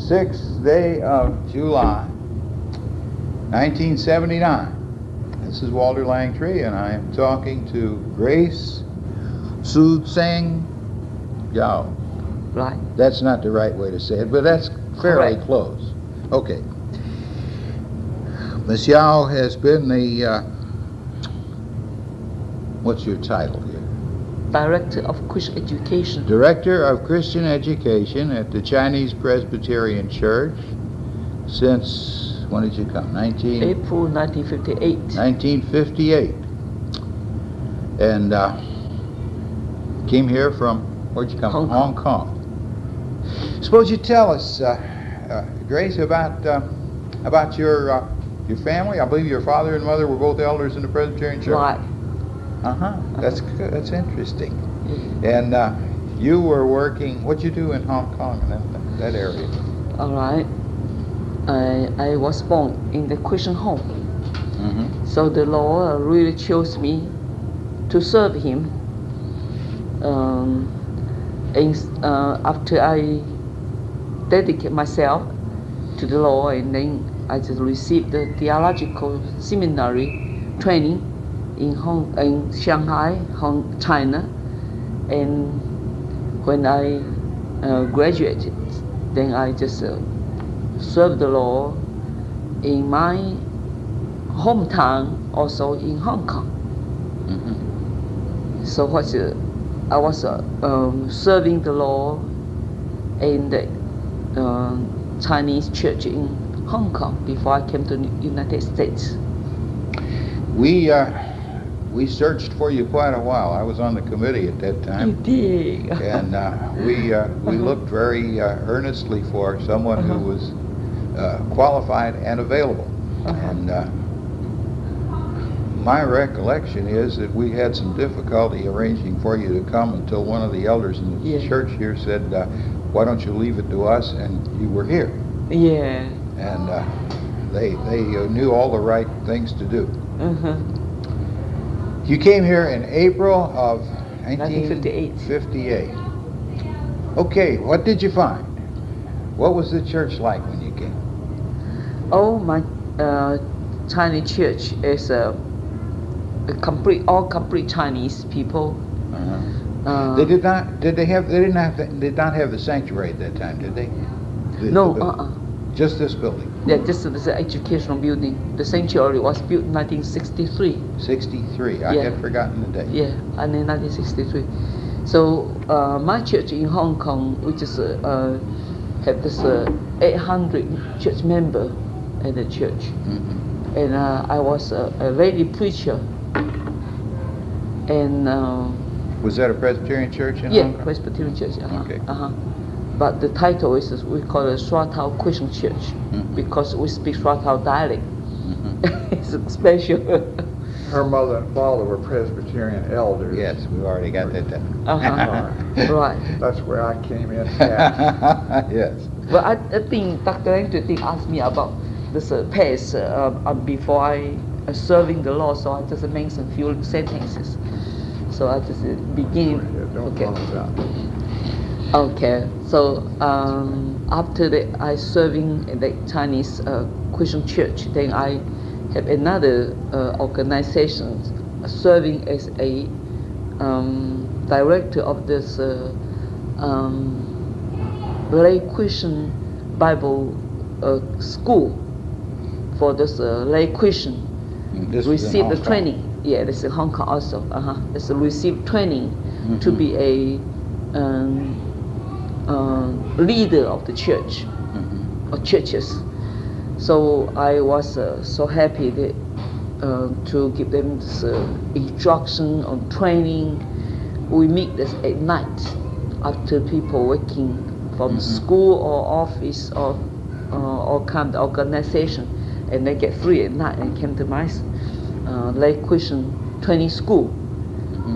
6th day of July, 1979. This is Walter Langtry, and I am talking to Grace Su-tsing Yao. Right. That's not the right way to say it, but that's fairly Correct. close. Okay. Miss Yao has been the, what's your title here? Director of Christian Education. Director of Christian Education at the Chinese Presbyterian Church since, when did you come? April 1958. 1958. And came here from, where'd you come from? Hong Kong. Suppose you tell us, Grace, about your family. I believe your father and mother were both elders in the Presbyterian Church. Right. That's good. That's interesting. Yeah. And you were working, what'd you do in Hong Kong, in that area? All right. I was born in the Christian home. Mm-hmm. So the Lord really chose me to serve Him. After I dedicate myself to the Lord, and then I just received the theological seminary training in Shanghai, China, and when I graduated, then I just served the Lord in my hometown, also in Hong Kong. Mm-hmm. So I was serving the Lord in the Chinese church in Hong Kong before I came to the United States. We searched for you quite a while. I was on the committee at that time. You did. And we looked very earnestly for someone who was qualified and available. And my recollection is that we had some difficulty arranging for you to come until one of the elders in the church here said, why don't you leave it to us? And you were here. Yeah. And they knew all the right things to do. You came here in April of 1958. Okay, what did you find? What was the church like when you came? Oh, my Chinese church is all complete Chinese people. They did not have the sanctuary at that time, did they? No. Just this building. Yeah, just the educational building. The sanctuary was built in 1963. 63. I had forgotten the date. Yeah, and in 1963. So my church in Hong Kong, we just had this 800 church member at the church, and I was a lady preacher. And was that a Presbyterian church in Hong Kong? Presbyterian church. Okay. But the title is we call it Su-tsing Christian Church because we speak Su-tsing dialect. It's special. Her mother and father were Presbyterian elders. Yes, we've already got that down. Right. That's where I came in. Yes. But I think Dr. Langtry asked me about this past before I serving the Lord, so I just mentioned a few sentences. So I just begin. Okay, so after that, I serving in the Chinese Christian church. Then I have another organization serving as a director of this lay Christian Bible school for this lay Christian. Receive the training. Yeah, this is in Hong Kong also. It's receive training to be a leader of the church or churches. So I was so happy that, to give them this instruction on training. We meet this at night after people working from school or office or kind of organization, and they get free at night and came to my lay Christian training school,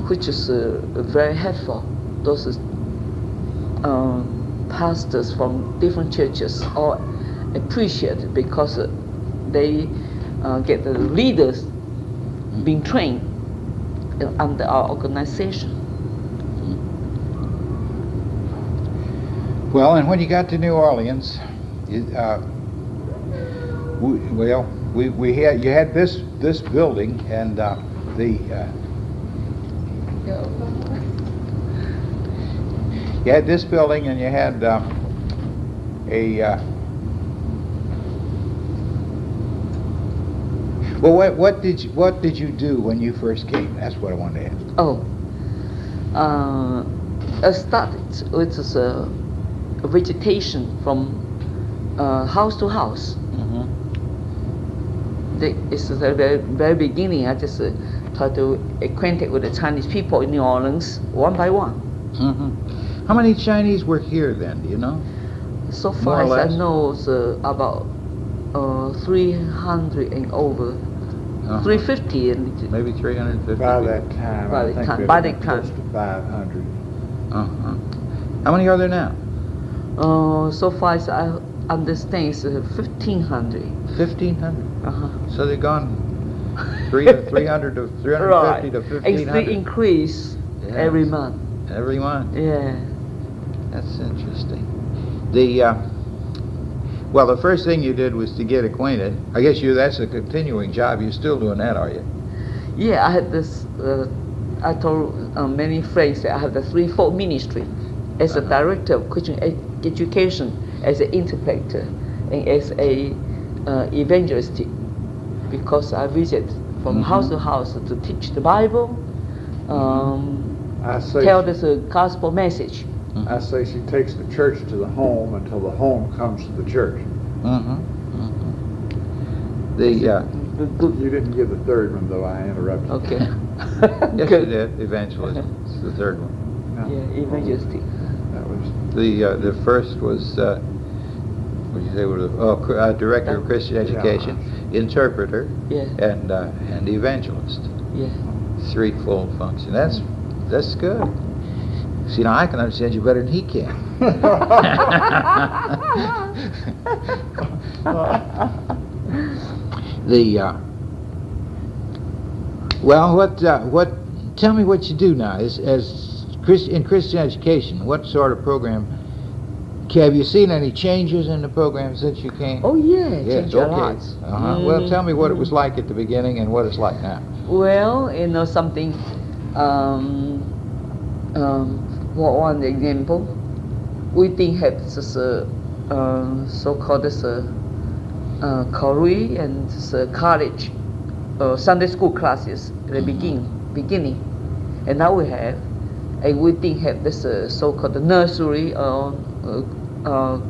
which is very helpful. Those pastors from different churches all appreciate it because they get the leaders being trained under our organization. Well, and when you got to New Orleans You had this building and you had this building and you had well, what did you do when you first came? That's what I wanted to ask. Oh, I started with this, vegetation from house to house. It's the very beginning. I just try to acquaint with the Chinese people in New Orleans one by one. How many Chinese were here then? Do you know? So far as I know, it's about 300 and over. 350 and maybe 350. By that time, By I that think time. they'd By been that time. close to 500. How many are there now? So far as I understand, it's 1,500. 1,500. So they've gone 300 to 350 Right. to It's 1,500 the increase Yes. every month. every month. Yeah. That's interesting. Well, the first thing you did was to get acquainted. I guess that's a continuing job. You're still doing that, are you? Yeah, I had this. I told many friends that I have the threefold ministry as a director of Christian education, as an interpreter, and as a evangelist, because I visit from house to house to teach the Bible, I say tell this gospel message. I say she takes the church to the home until the home comes to the church. You didn't give the third one, though. I interrupted. Okay. Yes, Good. you did. Evangelism. It's the third one. No. Yeah, evangelistic. That was The first was what do you say? Director of Christian education, interpreter, Yeah. and evangelist. Yeah. Threefold function. That's good. See, now I can understand you better than he can. Tell me what you do now in Christian education. What sort of program? Have you seen any changes in the program since you came? Oh yeah, Yes, changed a lot. Well, tell me what it was like at the beginning and what it's like now. Well, something. For one example, we didn't have this so-called this Korean and this, college Sunday school classes at the beginning, and now we have, and we didn't have this so-called nursery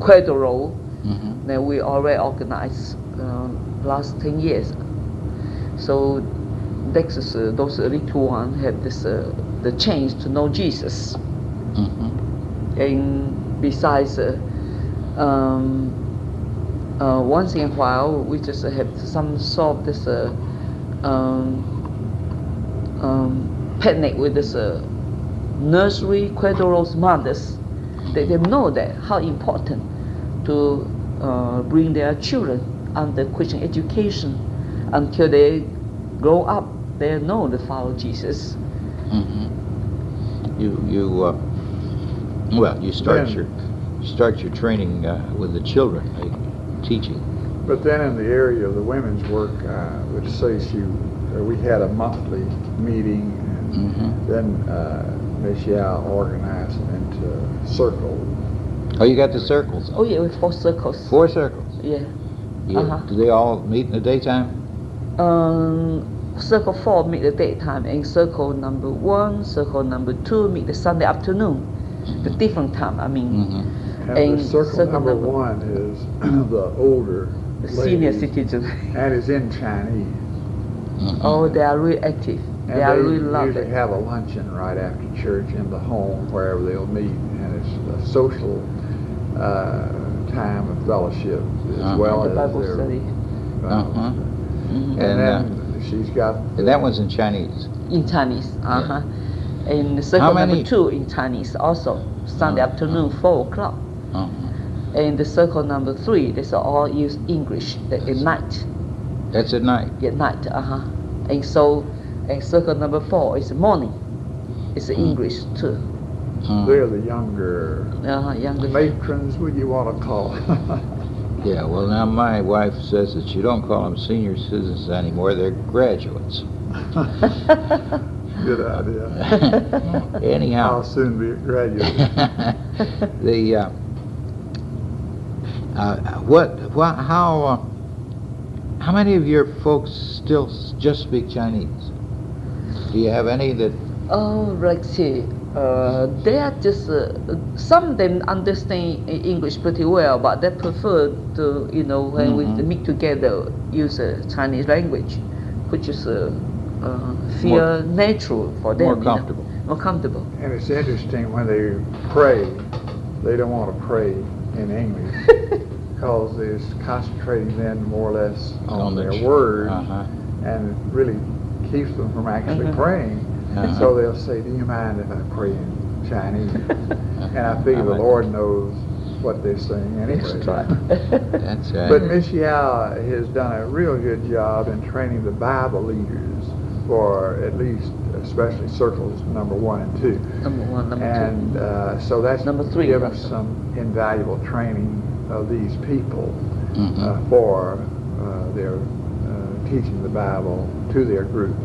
cradle roll that we already organized last 10 years. So those little ones have this the chance to know Jesus. And besides, once in a while, we just have some sort of this picnic with this nursery cradle roll mothers. They know that how important to bring their children under Christian education until they grow up. They know to follow Jesus. You start your training with the children, teaching. But then in the area of the women's work, which says we had a monthly meeting, and then Miss Yao organized them into circles. Oh, you got the circles. Oh yeah, with 4 circles. 4 circles. Yeah. Do they all meet in the daytime? Circle 4 meet the daytime, and circle number 1, circle number 2 meet the Sunday afternoon. The different time, I mean. And the circle number 1 is the older The senior ladies, citizens. and is in Chinese. Oh, they are really active. And They are really love usually it. have a luncheon right after church in the home, wherever they'll meet, and it's a social time of fellowship as well The as Bible their study. Bible study. And then she's got And that one's in Chinese. In Chinese. And the circle many- number 2 in Chinese also. Sunday afternoon, 4 o'clock. And the circle number 3, that's all use English at night. That's at night. At night, And so, and circle number 4 is morning. It's English too. they're the younger Younger. matrons, what do you want to call them? Yeah, well, now my wife says that you don't call them senior citizens anymore, they're graduates. Good idea. Anyhow. I'll soon be a graduate. How many of your folks still just speak Chinese? Do you have any that? Oh, let's see. They are just some of them understand English pretty well, but they prefer to, when we meet together, use Chinese language, which is feel natural for them. More comfortable. More comfortable. And it's interesting when they pray, they don't want to pray in English because it's concentrating then more or less on their words, and it really keeps them from actually praying. So they'll say, "Do you mind if I pray in Chinese?" And I figure the Lord knows what they're saying anyway. That's right. That's right. But Miss Yao has done a real good job in training the Bible leaders for at least, especially circles number 1 and 2. Number 1, number 2. And so that's Number 3 given also. some invaluable training of these people for their teaching the Bible to their groups.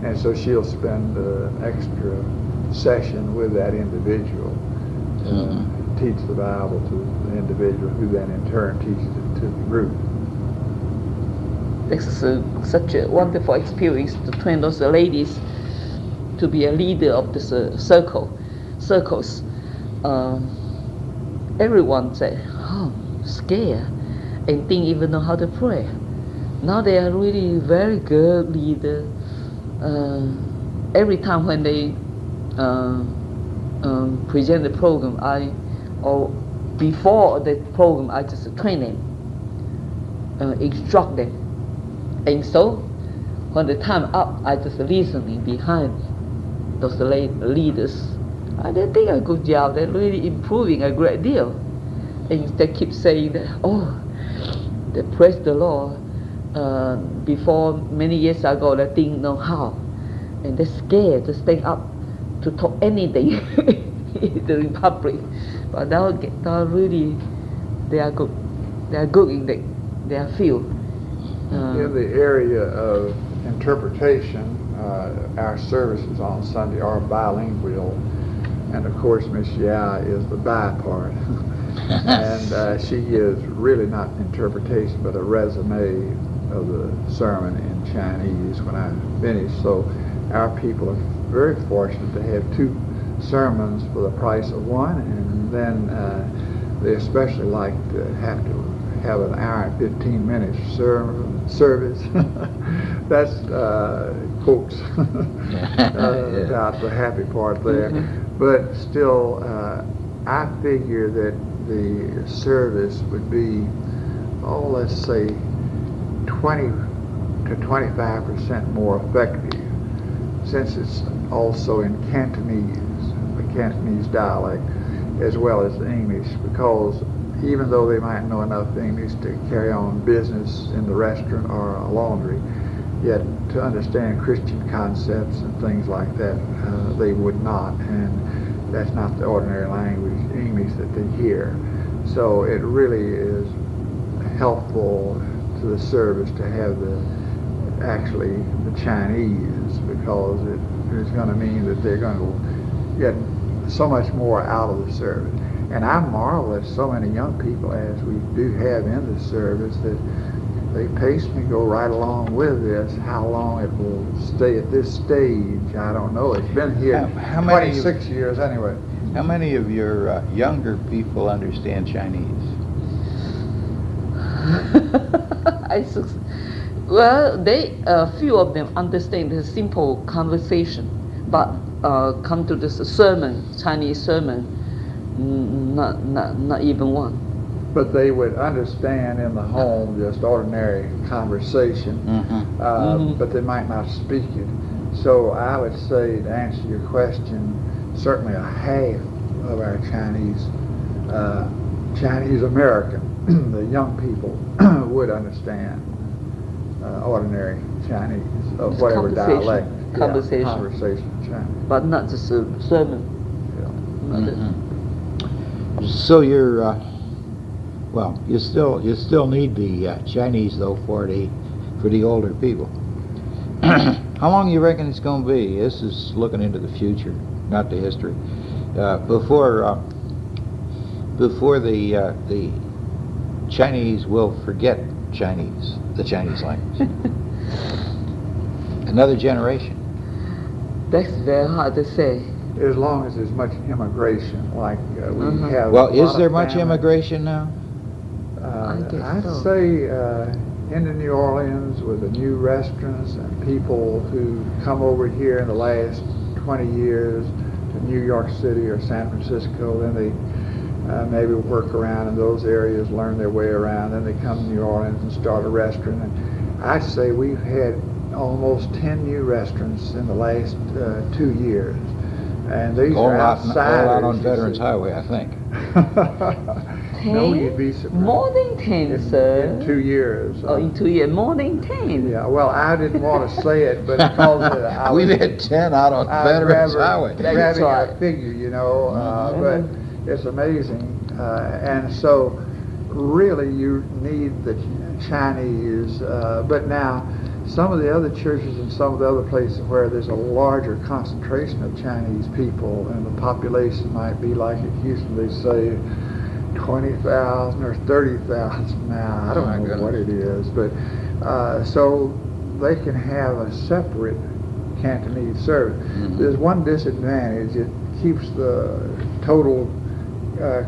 And so she'll spend an extra session with that individual to teach the Bible to the individual, who then in turn teaches it to the group. This is such a wonderful experience to train those ladies to be a leader of this circles. Everyone said, "Oh, scared," and didn't even know how to pray. Now they are really very good leader. Every time when they present the program, or before the program, I just train them, instruct them, and so when the time up, I just listening behind those leaders. And they think a good job. They're really improving a great deal, and they keep saying that, "Oh, they praise the Lord." Before many years ago, they didn't know how, and they're scared to stand up to talk anything in public. But now really, they are good. They are good in their field. In the area of interpretation, our services on Sunday are bilingual, and of course Miss Yao is the bi part. And she gives really not interpretation but a resume of the sermon in Chinese when I finish. So our people are very fortunate to have 2 sermons for the price of 1, and then they especially like to have an hour and 15 minutes service. That's folks about the happy part there. But still, I figure that the service would be, let's say 20 to 25% more effective, since it's also in Cantonese, the Cantonese dialect, as well as English, because even though they might know enough English to carry on business in the restaurant or a laundry, yet to understand Christian concepts and things like that, they would not, and that's not the ordinary language, English, that they hear. So it really is helpful to the service to have the Chinese, because it is going to mean that they're going to get so much more out of the service. And I marvel at so many young people, as we do have in the service, that they patiently go right along with this. How long it will stay at this stage, I don't know. It's been here How many 26 years anyway. How many of your younger people understand Chinese? Well, a few of them understand the simple conversation, but come to this sermon, Chinese sermon, not even one. But they would understand in the home just ordinary conversation, but they might not speak it. So I would say, to answer your question, certainly a half of our Chinese American, the young people, would understand ordinary Chinese of It's whatever dialect. Conversation. Conversation Chinese. But not just a sermon. Yeah. Not So your Well, you still need the Chinese though for the older people. How long you reckon it's going to be? This is looking into the future, not the history. Before the Chinese will forget the Chinese language. Another generation. That's very hard to say. As long as there's much immigration, like we have. Well, a is lot there of much family. immigration now? I guess I'd so. say into New Orleans with the new restaurants and people who come over here in the last 20 years to New York City or San Francisco, then they maybe work around in those areas, learn their way around, then they come to New Orleans and start a restaurant. And I'd say we've had almost 10 new restaurants in the last 2 years. And these All are out outsiders. on you Veterans see. Highway, I think. No, you'd be surprised. More than 10, sir. In 2 years. Oh, in 2 years, more than 10. Yeah, well, I didn't want to say it, but because I was... We've had 10 out on Veterans Highway. That's grabbing right. a figure, you know, but it's amazing. And so, really, you need the Chinese, but now, some of the other churches and some of the other places where there's a larger concentration of Chinese people and the population might be like in Houston, they say 20,000 or 30,000 now. I don't know what it is, but so they can have a separate Cantonese service. There's one disadvantage. It keeps the total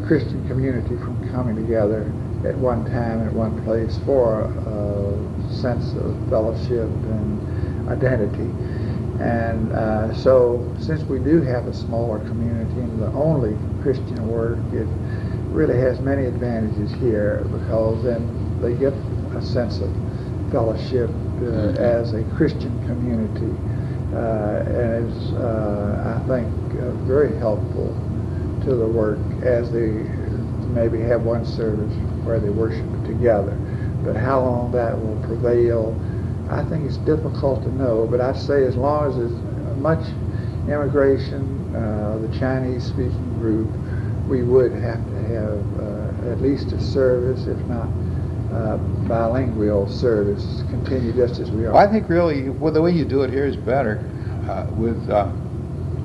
Christian community from coming together at one time at one place for a sense of fellowship and identity. And so since we do have a smaller community and the only Christian work, it really has many advantages here because then they get a sense of fellowship as a Christian community. And it's, I think, very helpful to the work as they maybe have one service where they worship together. But how long that will prevail, I think it's difficult to know. But I'd say as long as there's much immigration, the Chinese-speaking group, we would have to have at least a service, if not bilingual service, continue just as we are. Well, I think really, well, the way you do it here is better with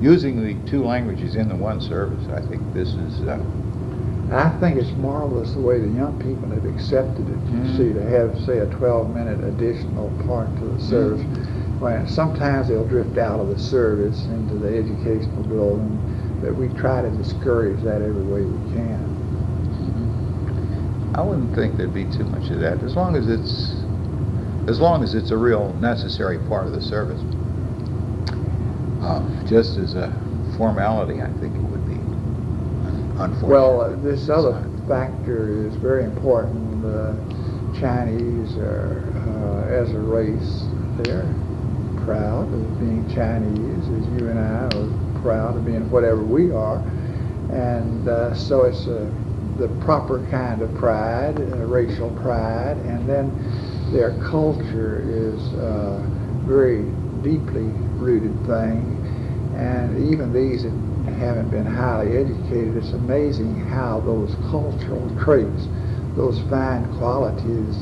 using the two languages in the one service. I think this is... I think it's marvelous the way the young people have accepted it, you see, to have, say, a 12-minute additional part to the service. When sometimes they'll drift out of the service into the educational building, but we try to discourage that every way we can. I wouldn't think there'd be too much of that, as long as it's a real necessary part of the service. Just as a formality, I think it would be unfortunate. Well, this other factor is very important. The Chinese are, as a race, they're proud of being Chinese, as you and I are proud of being whatever we are. And so it's the proper kind of pride, racial pride, and then their culture is a very deeply rooted thing. And even these that haven't been highly educated, it's amazing how those cultural traits, those fine qualities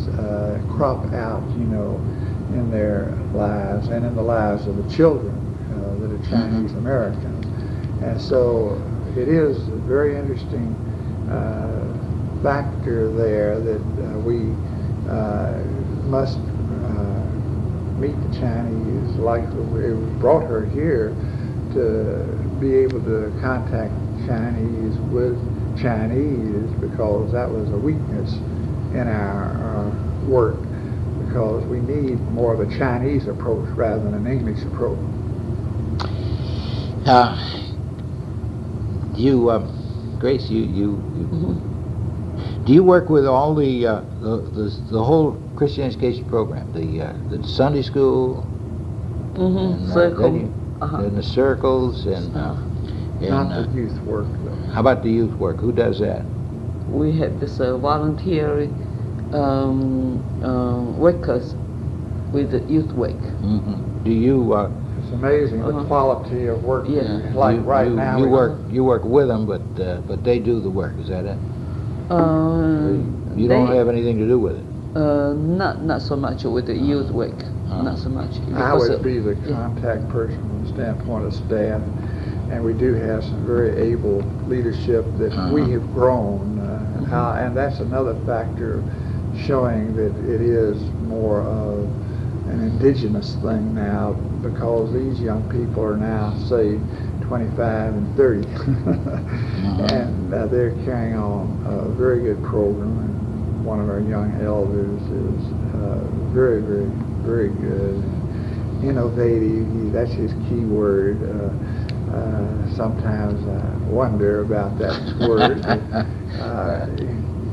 crop out, you know, in their lives and in the lives of the children that are Chinese Americans. And so it is a very interesting factor there that we must meet the Chinese like we brought her here to be able to contact Chinese with Chinese, because that was a weakness in our work, because we need more of a Chinese approach rather than an English approach. Grace, do you work with all the whole Christian education program, the Sunday school, and, Circle, and the circles, and Not the youth work, though. how about the youth work? Who does that? we have this voluntary workers with the youth work. Do you? It's amazing the quality of work. Yeah. Like right now. You work with them, but they do the work. Is that it? You don't have anything to do with it? Not so much with the youth work. Not so much. I would be the contact person from the standpoint of staff, and we do have some very able leadership that we have grown, and that's another factor showing that it is more of an indigenous thing now, because these young people are now, say, 25 and 30, and they're carrying on a very good program. And one of our young elders is very, very, very good, innovative. That's his key word. Sometimes I wonder about that word.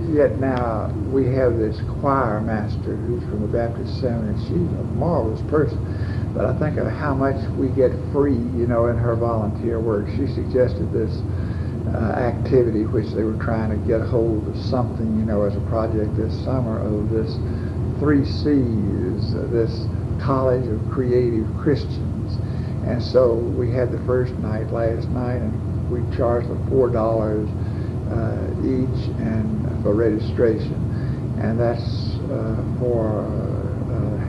Yet now we have this choir master who's from the Baptist Seminary. She's a marvelous person. But I think of how much we get free, in her volunteer work. She suggested this activity which they were trying to get hold of something, as a project this summer, of this 3 C's, this College of Creative Christians. And so we had the first night last night, and we charged them $4 each and for registration. And that's for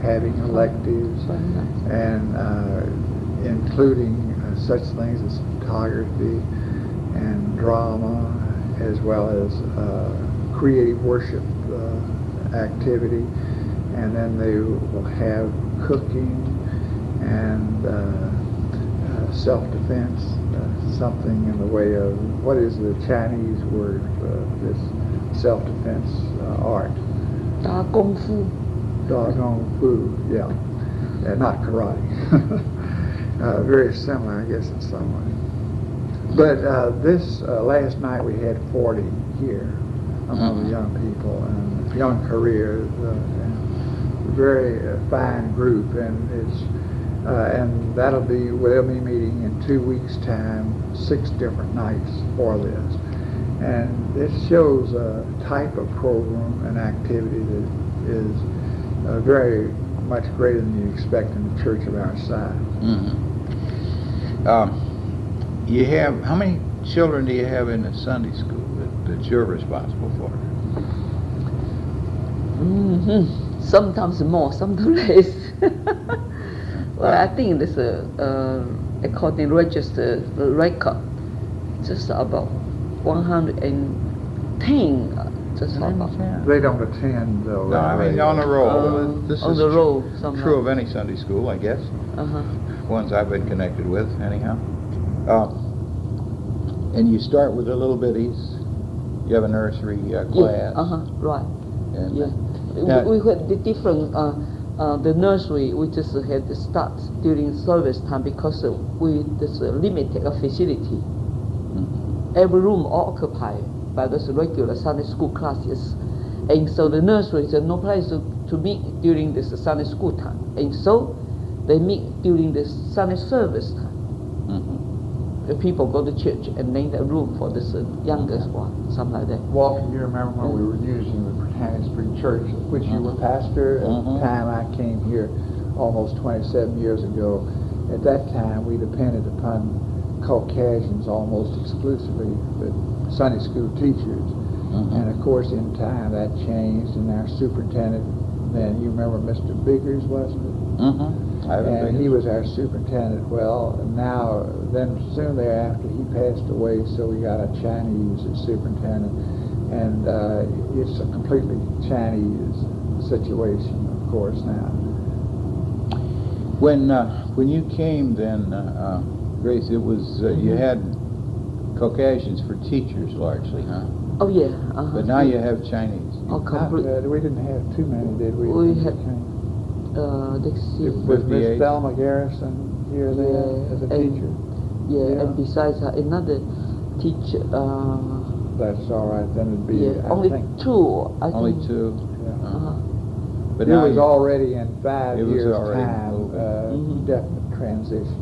having electives and including such things as photography and drama, as well as creative worship activity. And then they will have cooking and self-defense, something in the way of, what is the Chinese word for this self-defense art? Kung Fu. Kung Fu, yeah. Not karate. Very similar, I guess, in some way. But this last night we had 40 here among the young people and young careers. Very fine group, and it's and they'll be meeting in 2 weeks' time, 6 different nights for this, and it shows a type of program and activity that is very much greater than you expect in a church of our size. You have, how many children do you have in the Sunday school that you're responsible for? Sometimes more, sometimes less. Well, I think this according to registered record, just about 110. Just about. They don't attend though. No, I mean on the roll. This on is the roll, somehow. True of any Sunday school, I guess. Ones I've been connected with, anyhow. And you start with the little bitties. You have a nursery class. Right. And, yeah. We had the different. The nursery we just had to start during service time because we there's a limited facility. Every room occupied by those regular Sunday school classes, and so the nursery is no place to meet during this Sunday school time, and so they meet during the Sunday service time. The people go to church and make a room for this youngest one, something like that. Walter, you remember when we were using the Chinese Presbyterian Church, which you were pastor at the time I came here almost 27 years ago. At that time, we depended upon Caucasians almost exclusively, but Sunday school teachers. And of course, in time, that changed, and our superintendent, then you remember Mr. Biggers, wasn't it? And he was our superintendent. Well, now, then soon thereafter, he passed away, so we got a Chinese superintendent. And it's a completely Chinese situation, of course, now. When you came then, Grace, it was, you had Caucasians for teachers largely, huh? Oh, yeah. But now you have Chinese. We didn't have too many, did we? We had, let's see. Was Miss Thelma Garrison here there as a teacher? Yeah, and besides another teacher. That's all right, then it'd be, only I think. 2, I Only think. 2? Yeah. But it now was already in 5 years' time, definite transition.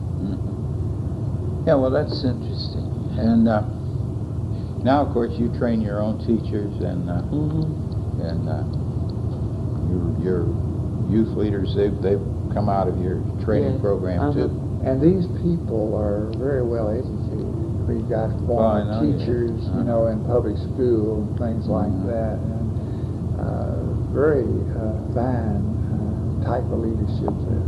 Yeah, well, that's interesting. And now, of course, you train your own teachers, and your youth leaders, they've come out of your training program too. And these people are very well educated. We got former teachers, in public school and things like that. very fine type of leadership there.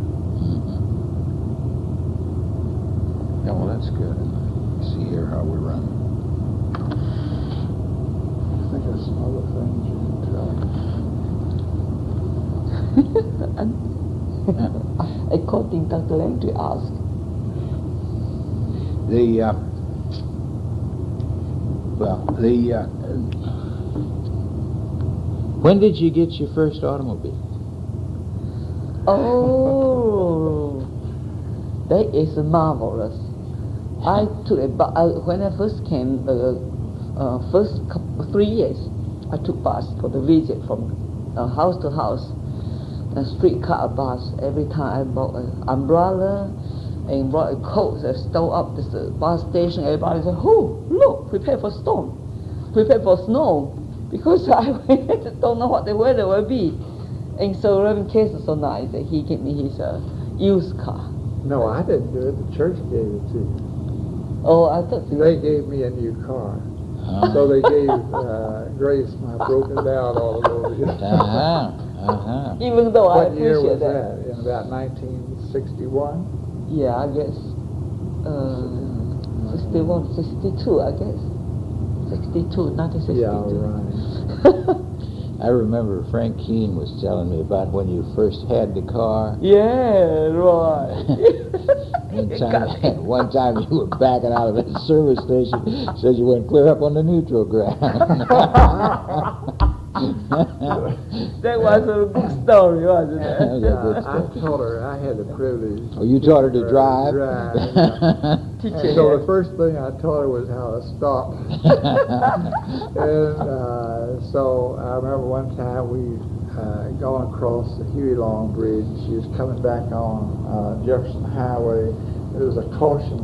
Yeah, well, that's good. You see here how we're running. I think there's some other things you can tell. According to Dr. Langtry asked. When did you get your first automobile? Oh, that is marvelous. I took when I first came, first 3 years, I took bus for the visit from house to house, a streetcar bus. Every time I bought an umbrella and brought a coat, I stole up this bus station. Everybody said, "Oh, look, prepare for storm, prepare for snow," because I don't know what the weather will be. And so Reverend Case is so nice that he gave me his used car. No, I didn't do it. The church gave it to you. Oh, I thought they gave me a new car. So they gave Grace my broken down automobile. Even though I What year was appreciate that? In about 1961? Yeah, I guess 61, 62, I guess. 62, 1962. Yeah, right. I remember Frank Keene was telling me about when you first had the car. Yeah, right. One time you were backing out of a service station, said you went clear up on the neutral ground. That was a good story, wasn't it? That was a good I story. taught her, I had the privilege. Oh, you taught her to drive? And so the first thing I taught her was how to stop. And so I remember one time we going across the Huey Long Bridge. She was coming back on Jefferson Highway. There was a caution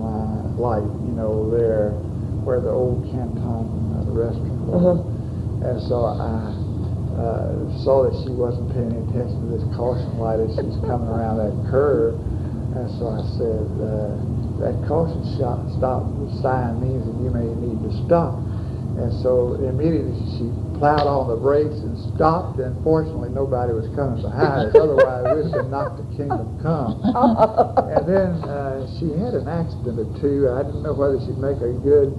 light, you know, there where the old Canton, the restaurant was. And so I saw that she wasn't paying attention to this caution light as she was coming around that curve. And so I said, that caution stop sign means that you may need to stop. And so immediately she plowed on the brakes and stopped, and fortunately nobody was coming behind us, otherwise we would have been knocked to kingdom come. And then she had an accident or two. I didn't know whether she'd make a good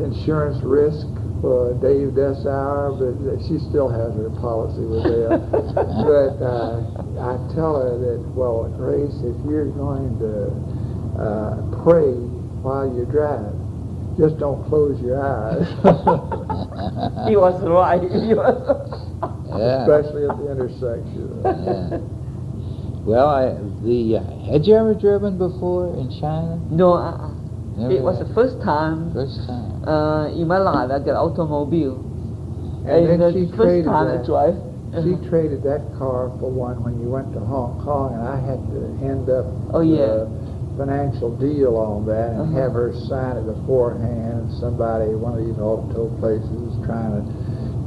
insurance risk for Dave Dessauer, but she still has her policy with them. But I tell her that, well, Grace, if you're going to pray while you drive, just don't close your eyes. He was right. He was Especially at the intersection. Yeah. Well, had you ever driven before in China? No, Never it was had. the first time. First time. In my life I got an automobile. And then the she first traded time that. I drive. She traded that car for one when you went to Hong Kong, and I had to end up yeah. financial deal on that and have her sign it beforehand. Somebody, one of these auto places, was trying to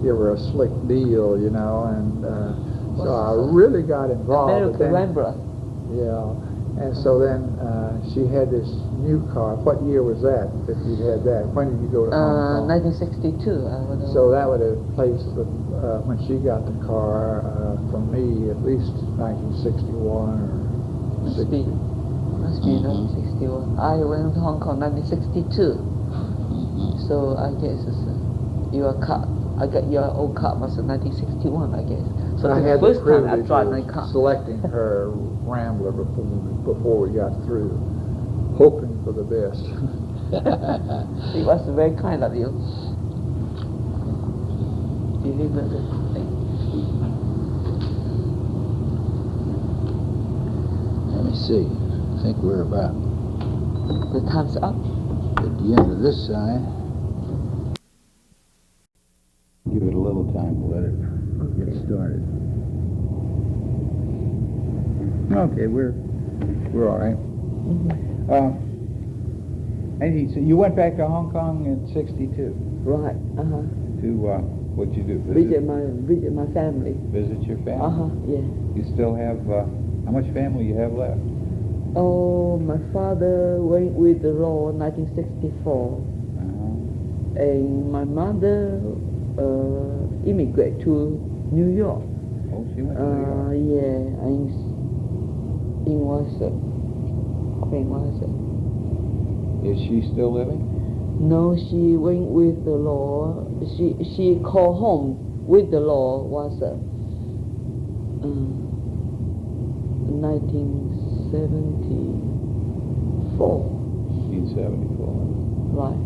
give her a slick deal, you know, and so I really got involved. American Rambler. Yeah, and so then she had this new car. What year was that? If you had that, when did you go to Hong Kong? 1962. I would know. So that would have placed when she got the car from me at least 1961 or 60. Must be 1961. I went to Hong Kong 1962. So I guess it's your car. I got your old car was in 1961, I guess. So I the had first the time I privilege drive my of car. selecting her Rambler before we got through, hoping for the best. It was very kind of you. Deliver the thing. Let me see. I think we're about The time's up. at the end of this side. Give it a little time to let it get started. Okay, we're all right. And so you went back to Hong Kong in '62. Right. To what'd you do? Visit my family. Visit your family. Yeah. You still have how much family you have left? Oh, my father went with the law in 1964, and my mother immigrated to New York. Oh, she went to New York. Yeah, it was, when was it? Is she still living? No, she went with the Lord. She called home with the Lord was 1974. 1974. Right.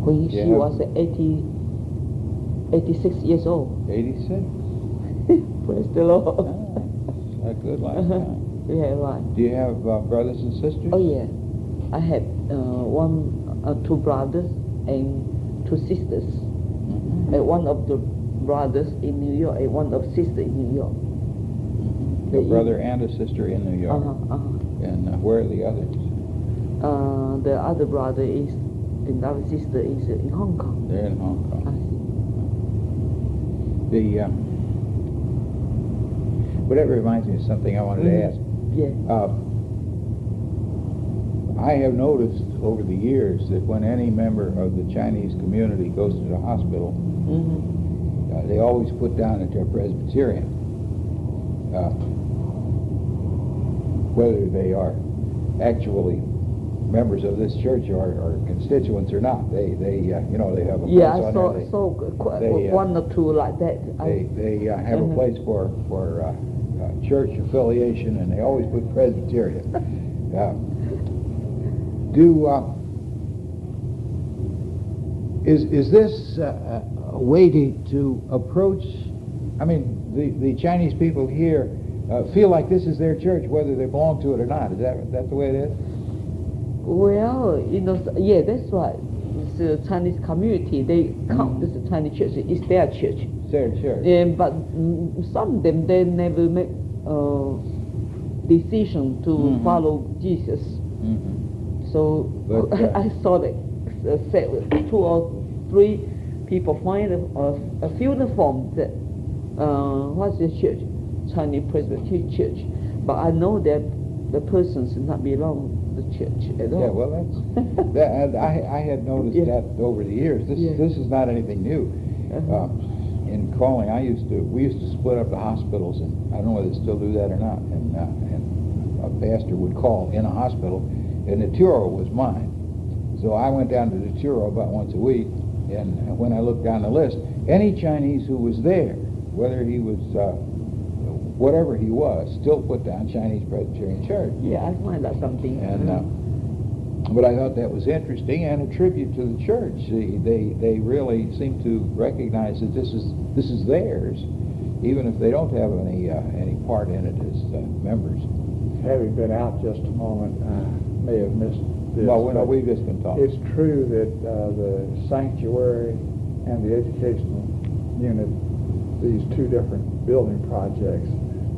When she was 86 years old. 86? Praise the Lord. A good lifetime. Yeah, right. Do you have brothers and sisters? Oh yeah, I have two brothers and two sisters. Mm-hmm. And one of the brothers in New York and one of sister in New York. A brother and a sister in New York. And where are the others? The other brother is, and our sister is in Hong Kong. They're in Hong Kong. But that reminds me of something I wanted to ask. Yeah. I have noticed over the years that when any member of the Chinese community goes to the hospital, they always put down that they're Presbyterian. Whether they are actually members of this church or constituents or not, they have a place on there. One or two like that. They have a place for church affiliation, and they always put Presbyterian. Is this a way to approach? I mean, the Chinese people here feel like this is their church, whether they belong to it or not. Is that the way it is? Well, yeah, that's right. It's a Chinese community. They count this a Chinese church. It's their church. It's their church. But some of them, they never make decision to follow Jesus. So But, I saw that said 2 or 3 people find a uniform that what's the church? Chinese Presbyterian Church. But I know that the persons do not belong to the church at all. Yeah, well, that's I had noticed that over the years. This is not anything new. In calling, we used to split up the hospitals, and I don't know whether they still do that or not. And a pastor would call in a hospital, and the Turo was mine. So I went down to the Turo about once a week, and when I looked down the list, any Chinese who was there, whether he was whatever he was, still put down Chinese Presbyterian Church. Yeah, I find that something. And but I thought that was interesting and a tribute to the church. They really seem to recognize that this is theirs, even if they don't have any part in it as members. Having been out just a moment, I may have missed this. Well, we've just been talking. It's true that the sanctuary and the educational unit, these 2 different building projects,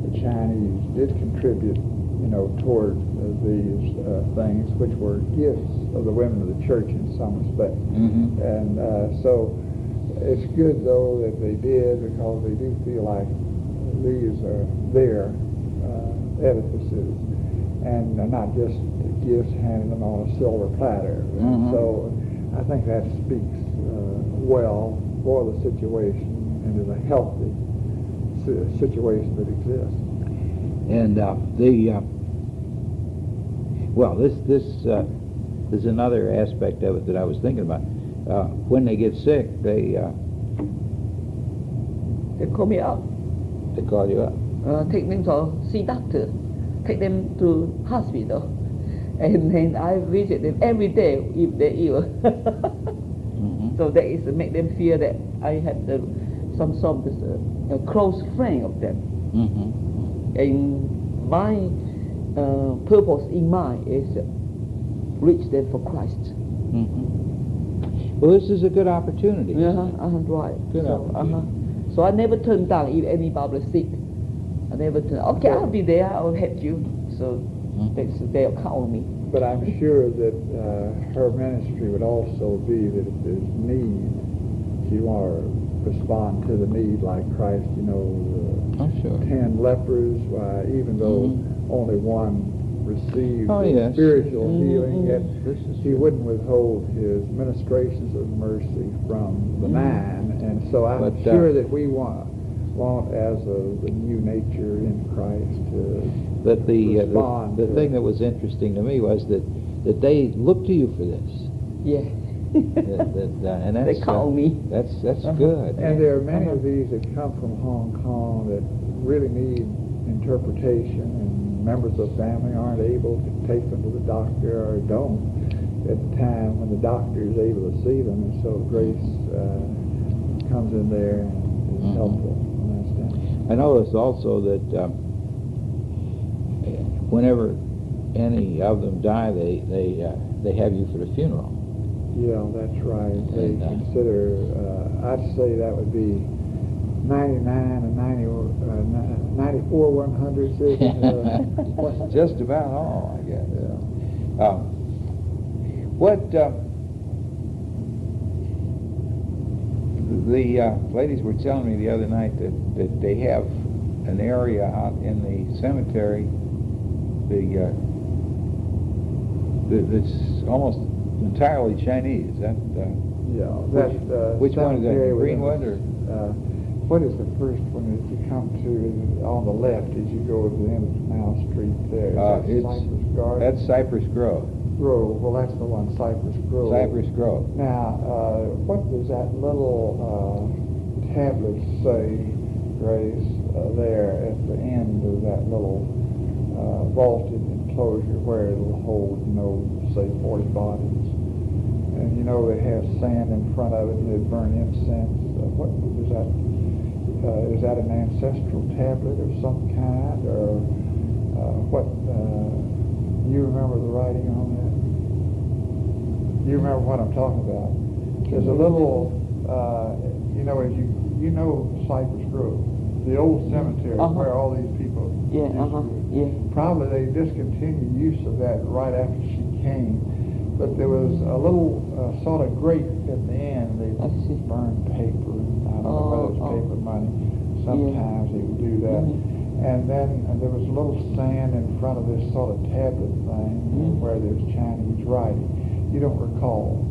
the Chinese did contribute, toward these things, which were gifts of the women of the church in some respect. And so it's good, though, that they did, because they do feel like these are their edifices, and not just gifts handed them on a silver platter. And so I think that speaks well for the situation and is a healthy situation that exists. And this is another aspect of it that I was thinking about. When they get sick, they call me up. They call you up. Take them to see doctor. Take them to hospital. And then I visit them every day if they're ill. So that is to make them feel that I have some sort of a close friend of them. And my purpose in mind is reach them for Christ. Well, this is a good opportunity. Right. Good opportunity. So I never turn down if anybody sick. I never turn. Okay, I'll be there. I'll help you. So they'll count on me. But I'm sure that her ministry would also be that if there's need, if you want to respond to the need like Christ, 10 lepers, even though only one received Oh, yes. spiritual healing, yet This is he wouldn't withhold his ministrations of mercy from the man. And so I'm But, sure that we want as the new nature in Christ to But respond the to thing that was interesting to me was that they look to you for this. Yeah. And that's, They call me. That's good. And there are many of these that come from Hong Kong that really need interpretation, and members of the family aren't able to take them to the doctor or don't at the time when the doctor is able to see them, and so grace comes in there and is helpful from that standpoint. I noticed also that whenever any of them die, they have you for the funeral. Yeah, that's right. They And, consider, I'd say that would be 99 and 94 100. Just about all, I guess. Yeah. The ladies were telling me the other night that they have an area out in the cemetery that's almost entirely Chinese. That Which one is that? Greenwood or? What is the first one that you come to on the left as you go to the end of Canal Street there? Is that Cypress Garden? That's Cypress Grove. Grove. Well, that's the one, Cypress Grove. Cypress Grove. Now, what does that little tablet say, Grace, there at the end of that little vaulted enclosure where it'll hold, say 40 bodies? And they have sand in front of it and they burn incense. What is that? Is that an ancestral tablet of some kind, or what? You remember the writing on that? You remember what I'm talking about? There's a little, as you know Cypress Grove, the old cemetery where all these people used to live. Probably they discontinued use of that right after she came. But there was a little sort of grate at the end. They burned paper. I don't know whether it's paper money. Sometimes they would do that. And then there was a little sand in front of this sort of tablet thing where there's Chinese writing. You don't recall.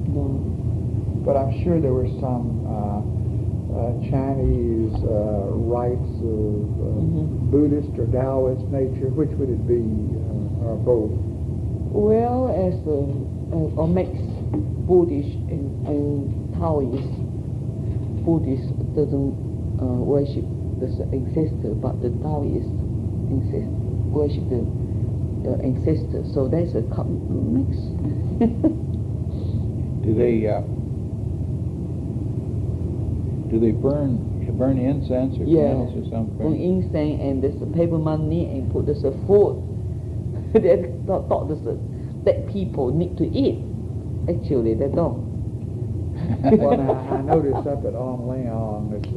But I'm sure there were some Chinese rites of Buddhist or Taoist nature. Which would it be, or both? Well, as a mixed Buddhist and Taoist. Buddhist doesn't worship the ancestor, but the Taoist worship the ancestor. So there's a mix. Do they burn incense or candles or something? Burn incense, and there's a paper money, and put there's a food. They thought that people need to eat. Actually, they don't. Well, now, I noticed up at Orleans, it's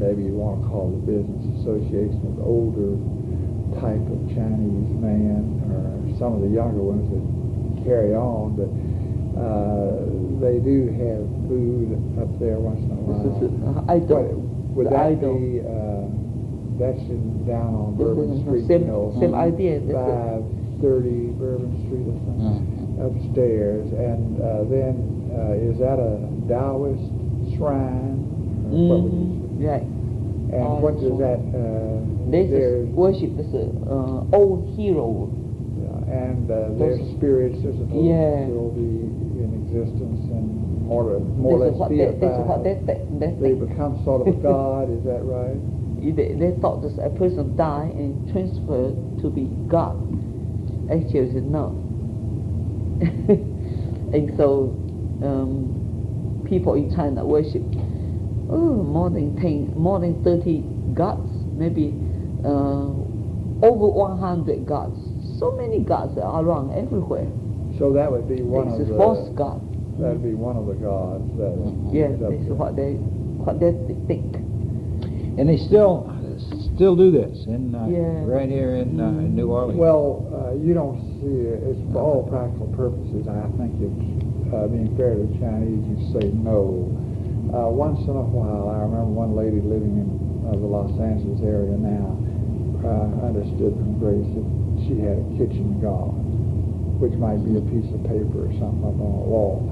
maybe you want to call it the Business Association of the older type of Chinese man, or some of the younger ones that carry on, but they do have food up there once in a while. Would that be, that's down on Bourbon Street, same idea. 530 Bourbon Street or something, upstairs, and then is that a Taoist shrine? What would you say? Right. And what does that? They worship this old hero. And their spirits are supposed to still be in existence and more or less deified. They become sort of a god. Is that right? They thought that a person died and transferred to be God. Actually, it's not. And so people in China worship more than 30 gods, maybe over 100 gods. So many gods are around everywhere. So that would be one of the false god. That would be one of the gods. Yes, that's what they think. And they still do this right here in New Orleans. Well, you don't see it. It's for all practical purposes. I think it's being fair to the Chinese, you say no. Once in a while, I remember one lady living in the Los Angeles area now understood from Grace that she had a kitchen god, which might be a piece of paper or something up on a wall.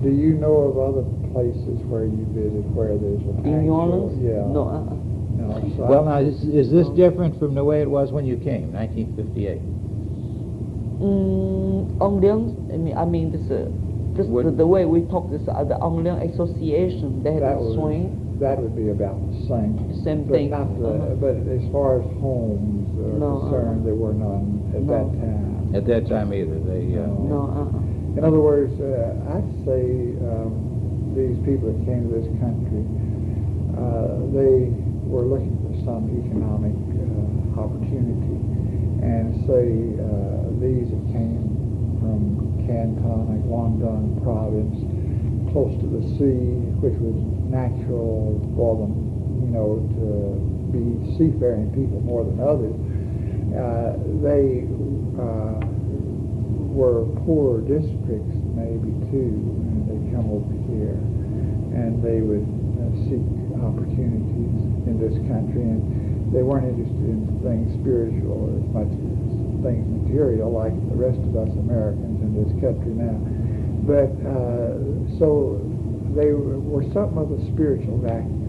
Do you know of other places where you visit where there's an In New Orleans? Yeah. No. No, so Well, now, is this different from the way it was when you came, 1958? Orleans, I mean this the way we talk this the Orleans Association, they have a swing. That would be about the same. Same But thing. not but as far as homes are No, concerned, there were none at No. that time. At that time either, they... No. In other words, I'd say these people that came to this country, they were looking for some economic opportunity, and say these that came from Canton, like Guangdong province, close to the sea, which was natural for them, to be seafaring people more than others. They were poorer districts maybe too, and they come over here, and they would seek opportunities in this country, and they weren't interested in things spiritual as much as things material like the rest of us Americans in this country now. But so they were something of a spiritual vacuum.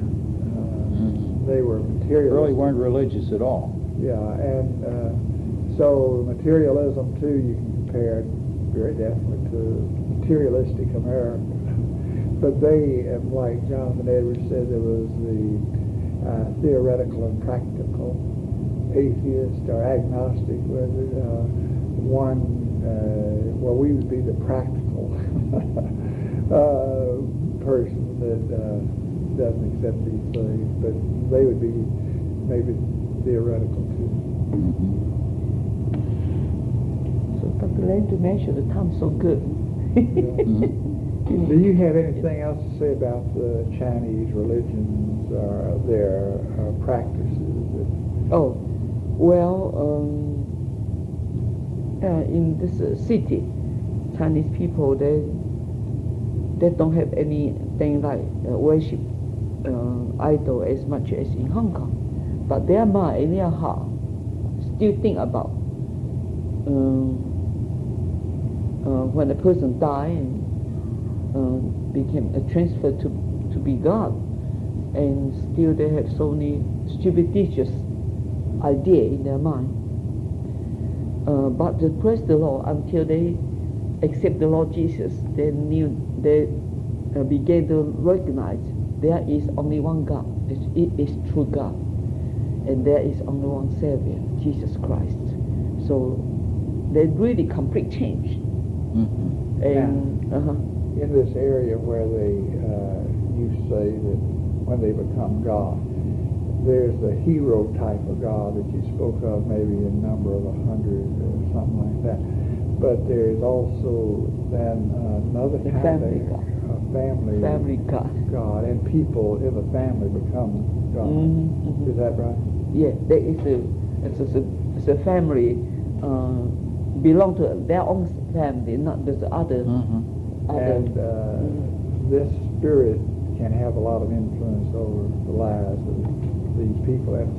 They were materialists. really weren't religious at all. Yeah, and so materialism too, you can compare it very definitely to materialistic America. But they, like Jonathan Edwards said, there was the theoretical and practical atheist or agnostic, whether well, we would be the practical person that doesn't accept these things, but they would be maybe theoretical too. So Dr. Langtry mentioned the time so good. Do you have anything else to say about the Chinese religions or their practices? Oh, well, in this city, Chinese people, they don't have anything like worship idol as much as in Hong Kong, but their mind in their heart still think about when a person died and became transferred to be God, and still they have so many superstitious idea in their mind. But to praise the Lord, until they accept the Lord Jesus, they began to recognize there is only one God. It is true God, and there is only one Savior, Jesus Christ. So they really complete change. And in this area where they you say that when they become God, there's the hero type of God that you spoke of, maybe a number of 100 or something like that. But there's also then another kind of family God, and people in the family become God. Is that right? Yeah, there is it's a family belong to their own family, not just other. And this spirit can have a lot of influence over the lives of these people, and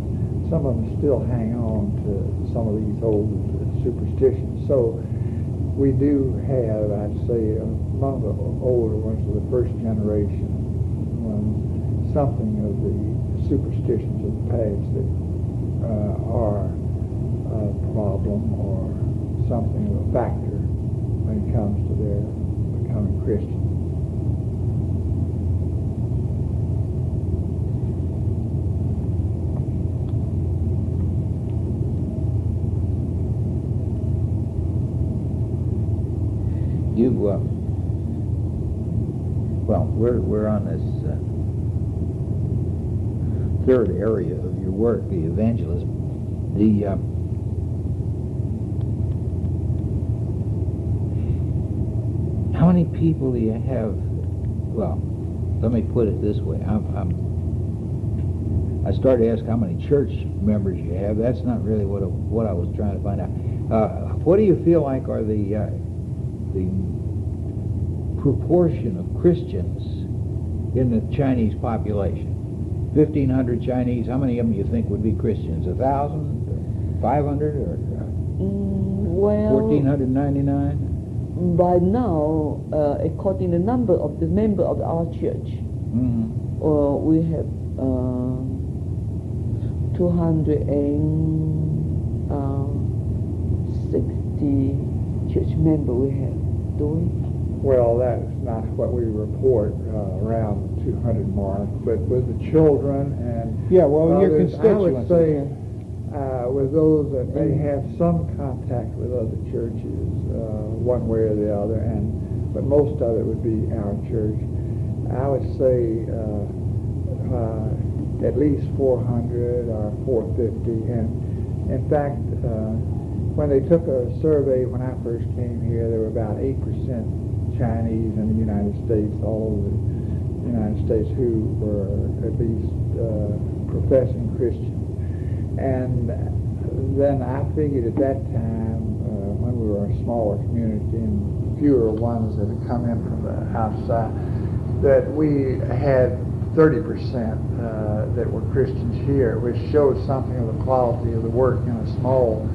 some of them still hang on to some of these old superstitions. So we do have, I'd say, among the older ones of the first generation, something of the superstitions of the past that are a problem or something of a factor when it comes to their becoming Christian. Well, we're on this third area of your work, the evangelism. How many people do you have? Well, let me put it this way. I started to ask how many church members you have. That's not really what I was trying to find out. What do you feel like are the proportion of Christians in the Chinese population? 1,500 Chinese. How many of them you think would be Christians? 1,000? 500 or Well, 1,499? by now, according to the number of the member of our church, we have 260 church member we have, do we? Well, that's not what we report around the 200 mark, but with the children and Yeah, well, your others, I would constituents. say with those that may have some contact with other churches, one way or the other, but most of it would be our church. I would say at least 400 or 450, and in fact, when they took a survey when I first came here, there were about 8% Chinese in the United States, all over the United States, who were at least professing Christians. And then I figured at that time, when we were a smaller community and fewer ones that had come in from the outside, that we had 30% that were Christians here, which showed something of the quality of the work in a small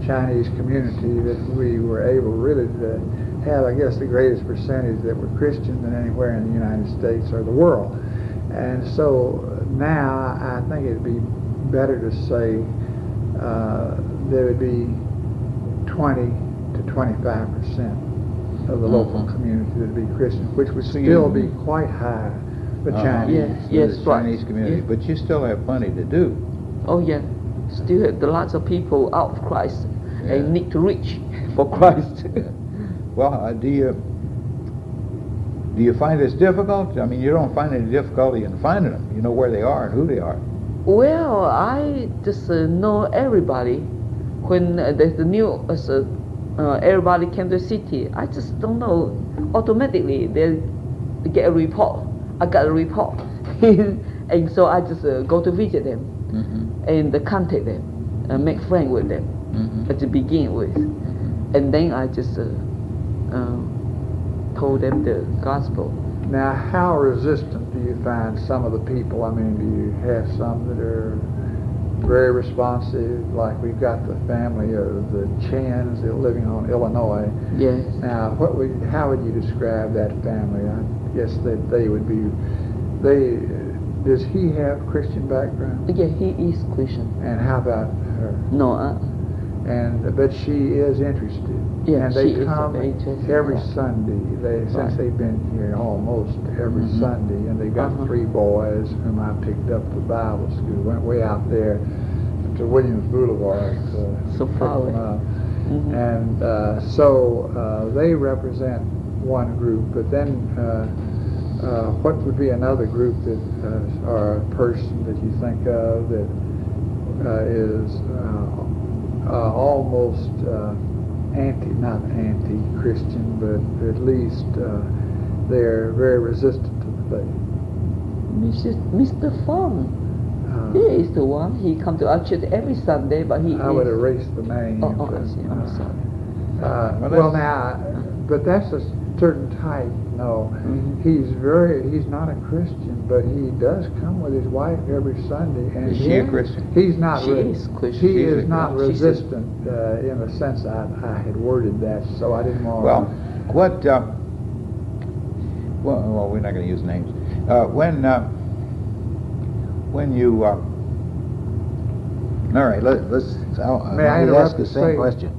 Chinese community, that we were able really to have, I guess, the greatest percentage that were Christian than anywhere in the United States or the world. And so now I think it'd be better to say there would be 20 to 25% of the local community that would be Christian, which would still be quite high for Chinese. Yes, the right. Chinese community, Yeah. but you still have plenty to do. Oh yeah, still have lots of people out of Christ and need to reach for Christ. Well, do you find this difficult? I mean, you don't find any difficulty in finding them. You know where they are and who they are. Well, I just know everybody. When there's the new, everybody came to the city, I just don't know. Automatically, they get a report. I got a report. And so I just go to visit them and contact them, make friends with them at the beginning with. And then I just told them the gospel. Now, how resistant do you find some of the people? I mean, do you have some that are very responsive? Like we've got the family of the Chans living on Illinois. Yes. Now, how would you describe that family? I guess that they would be. Does he have Christian background? Yeah, he is Christian. And how about her? No. But she is interested. Yeah, and they she is come very interested, every yeah. Sunday. Since they've been here almost every Sunday, and they got 3 boys whom I picked up to Bible school. Went way out there to Williams Boulevard to So pick far them away. up. And so they represent one group. But then, what would be another group that, or a person that you think of that is almost not anti-Christian, but at least they're very resistant to the faith? Mr. Fong. He is the one. He come to our church every Sunday, but he I would erase the name. I but, see. I'm sorry. But that's a certain type. No, he's not a Christian, but he does come with his wife every Sunday. And Is she a Christian? He's not. She is Christian. He She's is not Christian. resistant in the sense I had worded that, so I didn't want. Well, what? Well, we're not going to use names. When you. All right. Let's. May I ask interrupt the to same say- question.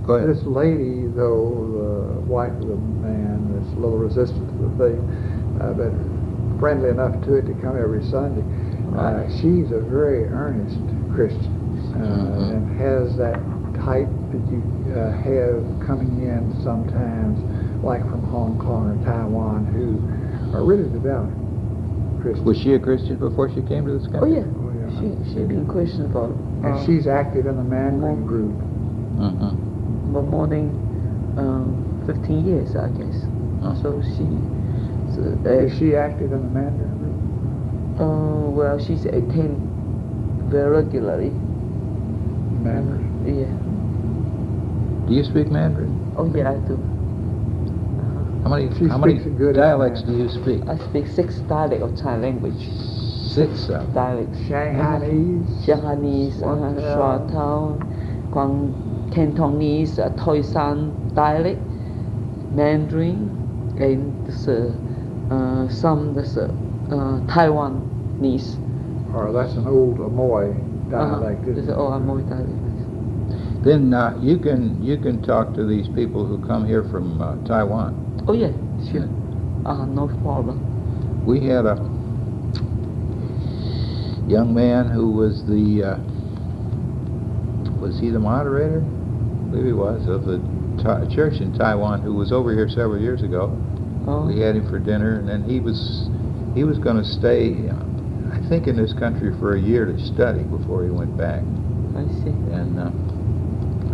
Go ahead. This lady, though, the wife of the man, that's a little resistant to the faith, but friendly enough to it to come every Sunday, she's a very earnest Christian and has that type that you have coming in sometimes, like from Hong Kong or Taiwan, who are really devout Christians. Was she a Christian before she came to this Oh country? yeah. She been Christian for. And she's active in the Mandarin group. For more than 15 years, I guess. So she. Is she active in the Mandarin group? Well, she's attend very regularly. Mandarin. Yeah. Do you speak Mandarin? Oh yeah, I do. How many She speaks a good dialects do Mandarin. you speak? I speak 6 dialects of Thai language. 6 6 dialects. Shanghainese. Shanghainese, Shuatao, Cantonese, Toisan dialect, Mandarin, and some Taiwanese. Or that's an old Amoy dialect. This is old Amoy dialect. Then you can talk to these people who come here from Taiwan. Oh yeah, sure. No problem. We had a young man who was he the moderator? I believe he was, of the church in Taiwan, who was over here several years ago. Oh. We had him for dinner, and then he was going to stay, I think, in this country for a year to study before he went back. I see. And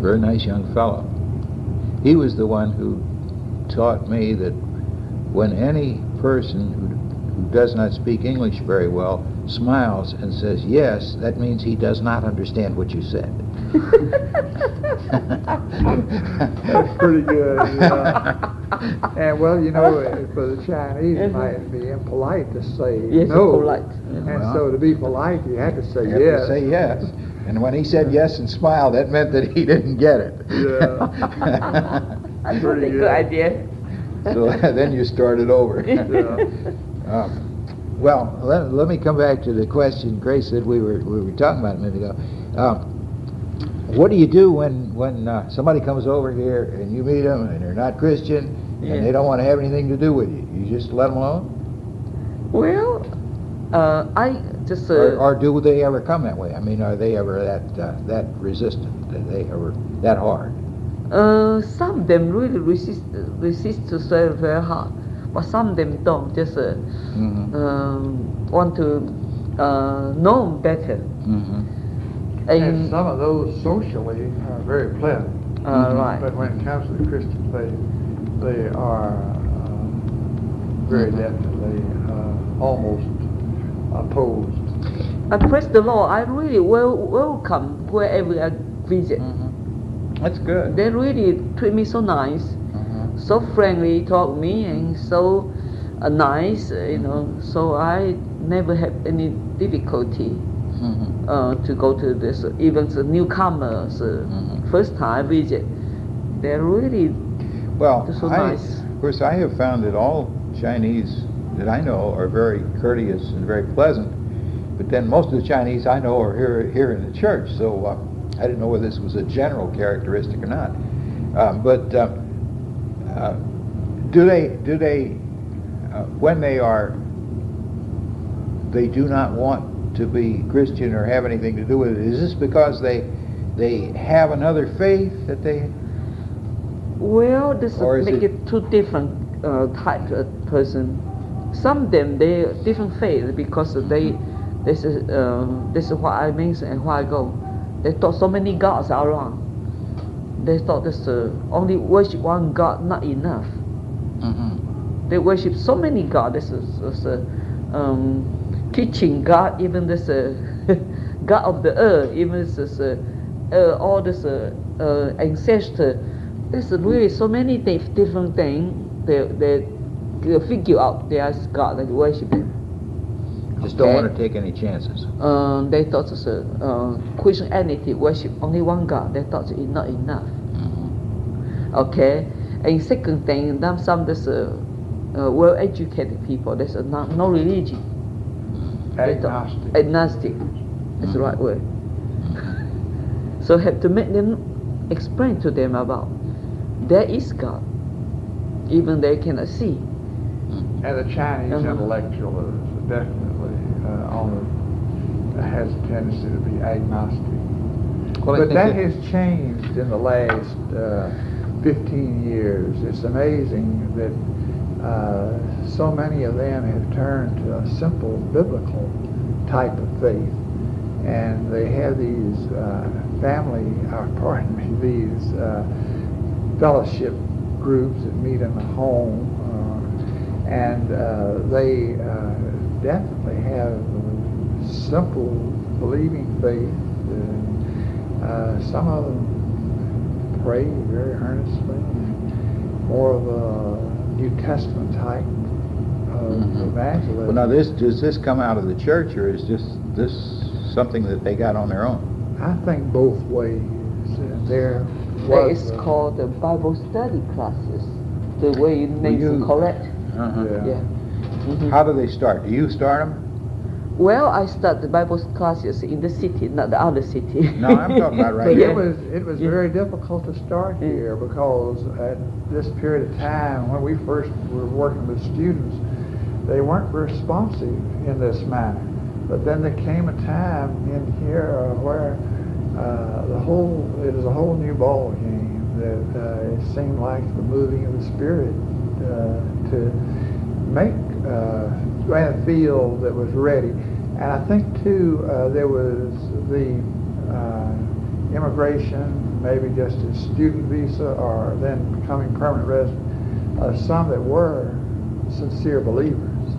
very nice young fellow. He was the one who taught me that when any person who does not speak English very well smiles and says yes, that means he does not understand what you said. That's pretty good. Yeah. And well, you know, for the Chinese, it might be impolite to say yes, no. Polite. And Well, so to be polite, you had to say You yes. have to say yes. And when he said yes and smiled, that meant that he didn't get it. Yeah. That's a Pretty good good. idea. So then you started over. Yeah. Well, let me come back to the question Grace said we were talking about a minute ago. What do you do when somebody comes over here and you meet them and they're not Christian Yeah. and they don't want to have anything to do with you? You just let them alone? Well, I just Or do they ever come that way? I mean, are they ever that resistant? Are they ever that hard? some of them really resist to say very hard, but some of them don't. Just want to know better. Mm-hmm. And some of those socially are very pleasant. Right. But when it comes to the Christian faith, they are very definitely almost opposed. Praise the Lord, I really welcome wherever I visit. That's good. They really treat me so nice, so friendly, talk me, and so nice, you know. So I never have any difficulty to go to this. Even the newcomers, first time visit, they're really Well, so nice. Of course, I have found that all Chinese that I know are very courteous and very pleasant. But then most of the Chinese I know are here in the church. So I didn't know whether this was a general characteristic or not. Do they when they do not want to be Christian or have anything to do with it? Is this because they have another faith that they? Well, this Or is make it- it two different types of person. Some of them they different faith because this is what I mentioned and why I go. They thought so many gods are wrong. They thought this only worship one God not enough. They worship so many gods. This is kitchen God, even this God of the earth, even this all this ancestor. There's really so many different things. They figure out there's God that worship Him. Just don't want to take any chances. They thought it's Christianity worship only one God. They thought it's not enough. Okay, and second thing, some this well-educated people. There's no religion. Agnostic. Agnostic. That's the right word. So have to make them explain to them about there is God, even they cannot see. And the Chinese intellectual is definitely has a tendency to be agnostic. Well, but that has changed in the last 15 years. It's amazing that so many of them have turned to a simple biblical type of faith. And they have these these fellowship groups that meet in the home. And they definitely have simple believing faith. Some of them pray very earnestly, more of a New Testament type evangelism. Well, now does this come out of the church, or is this something that they got on their own? I think both ways. There was It's called the Bible study classes. The way it makes it correct. Yeah. Mhm. How do they start? Do you start them? Well, I start the Bible classes in the city, not the other city. No, I'm talking about right But here. it was very difficult to start here because at this period of time, when we first were working with students, they weren't responsive in this manner. But then there came a time in here where it was a whole new ball game. That it seemed like the moving of the Spirit to make a field that was ready. And I think too there was the immigration, maybe just a student visa or then becoming permanent resident, some that were sincere believers,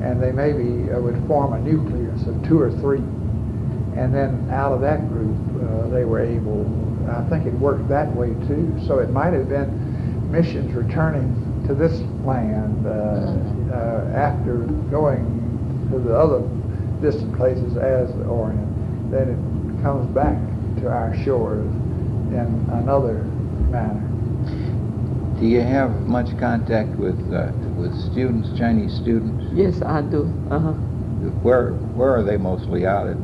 and they maybe would form a nucleus of 2 or 3, and then out of that group they were able, I think it worked that way too. So it might have been missions returning to this land after going to the other distant places as the Orient. Then it comes back to our shores in another manner. Do you have much contact with students, Chinese students? Yes, I do. Where are they mostly out at?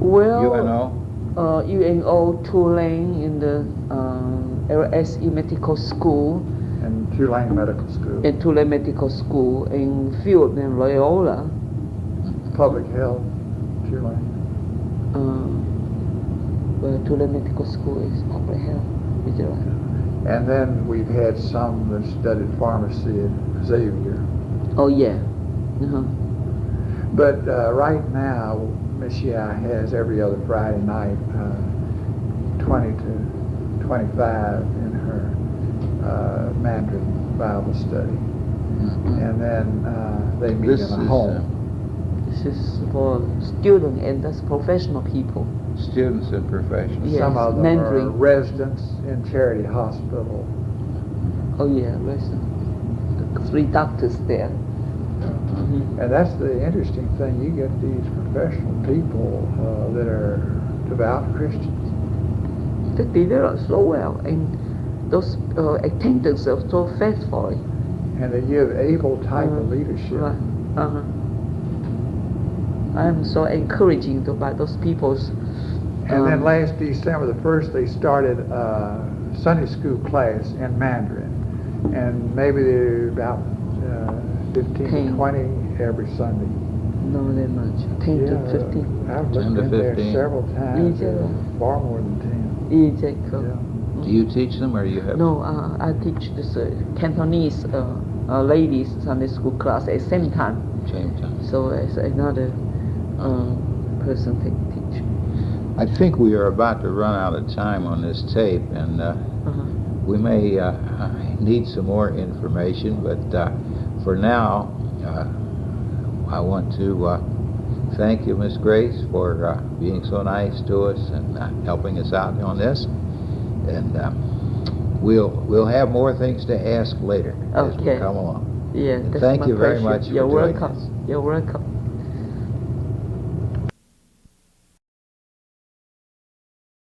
UNO? UNO Tulane in the LSE Medical School. And Tulane Medical School. In Tulane Medical School, in Field and Loyola. Public Health, Tulane. Well, Tulane Medical School is public health. Is it right? And then we've had some that studied pharmacy at Xavier. Oh yeah. But right now, Miss Yah has every other Friday night 20 to 25 in her Mandarin Bible study. And then they meet in a home. This is for students and that's professional people. Students and professionals. Yes, Some of them Mandarin. are residents in Charity Hospital. Oh yeah, resident. The 3 doctors there. And that's the interesting thing. You get these professional people that are devout Christians. They develop so well, and those attendants are so faithful. And they give able type of leadership. Right. I'm so encouraging by those people's. And then last December the 1st, they started a Sunday school class in Mandarin. And maybe they're about 15 to 20 every Sunday. No, that much. 10 to 15. I've looked 10 to in there 15. several times. Yeah. Far more than 10. Yeah. Do you teach them, or you have? No, I teach this Cantonese ladies Sunday school class at the same time. Same time. So as another person teach. I think we are about to run out of time on this tape, and we may need some more information, but for now, I want to thank you, Miss Grace, for being so nice to us and helping us out on this. And we'll have more things to ask later as we come along. Yeah, And that's thank my you very pleasure. much for You're joining welcome. us. You're welcome.